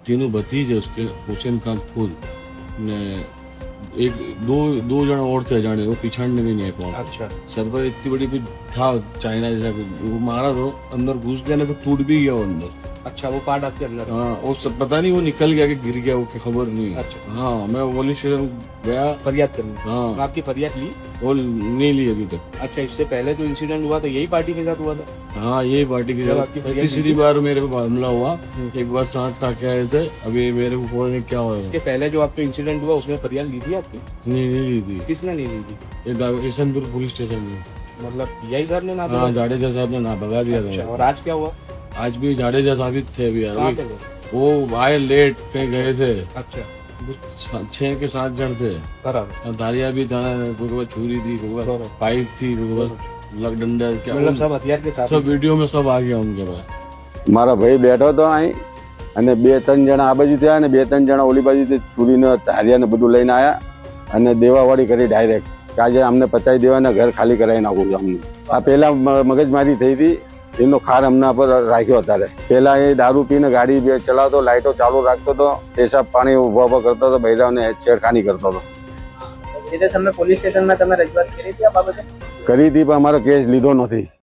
तीनों भतीजे उसके, हुसैन खान खुद ने एक दो जन और थे जाने, वो पिछाड़ने भी नहीं है कौन। अच्छा सर पर इतनी बड़ी भी था चाइना जैसा, वो मारा तो अंदर घुस गया ना, फिर टूट भी गया वो अंदर। अच्छा, वो पार्ट आपके अंदर है। हाँ, वो सब पता नहीं वो निकल गया कि गिर गया, वो की खबर नहीं। अच्छा। हाँ, मैं पुलिस स्टेशन गया। फरियाद करनी। हाँ, तो आपकी फरियाद ली? वो नहीं ली अभी तक। अच्छा, इससे पहले जो इंसिडेंट हुआ था यही पार्टी के साथ हुआ था? हाँ, यही पार्टी की जब आपकी फरियाद तीसरी ली थी? बार मेरे पे हमला हुआ। एक बार 7 टाके आए थे, अभी मेरे को पता नहीं क्या हुआ। इसके पहले जो आपको इंसिडेंट हुआ उसमें फरियाद ली थी आपकी? नहीं ली थी। किसने नहीं ली थी? ये किशनपुर पुलिस स्टेशन में। मतलब पीआई साहब ने ना? हाँ, जाडेजा साहब ने ना भगा दिया अच्छा, था। और आज क्या हुआ? आज भी जाडेजा साबित थे अभी। कहाँ पे गए? वो आए लेट कहीं गए थे, अच्छा, 6 के 7 जन थे। बराबर। धारिया भी था, कोई के पास छुरी थी, कोई के पास पाइप थी, कोई के पास लग डंडा क्या, मतलब सब हथियार के साथ? सब वीडियो में सब आ गया उनके पास। મારા ભાઈ બેઠો હતો અહીં અને 2-3 જણા આ બાજુ થયા અને 2-3 જણા ઓલી બાજુથી છુરીને ધારિયા ને બધું લઈને આવ્યા અને દેવાવાળી કરી ડાયરેક્ટ કે આજે અમને પતાવી દેવાના, ઘર ખાલી કરાવી નાખું છું અમને. આ પહેલા મગજમારી થઈ હતી, એનો ખાર અમના પર રાખ્યો અત્યારે. પહેલા એ દારૂ પીને ગાડી ચલાવતો, લાઇટો ચાલુ રાખતો હતો, પેશાબ પાણી ઉભા કરતો હતો, બૈરાઓને છેડખાની કરતો હતો. તમે પોલીસ સ્ટેશનમાં તમે રજૂઆત કરી હતી આ બાબતે? કરી હતી પણ અમારો કેસ લીધો નથી.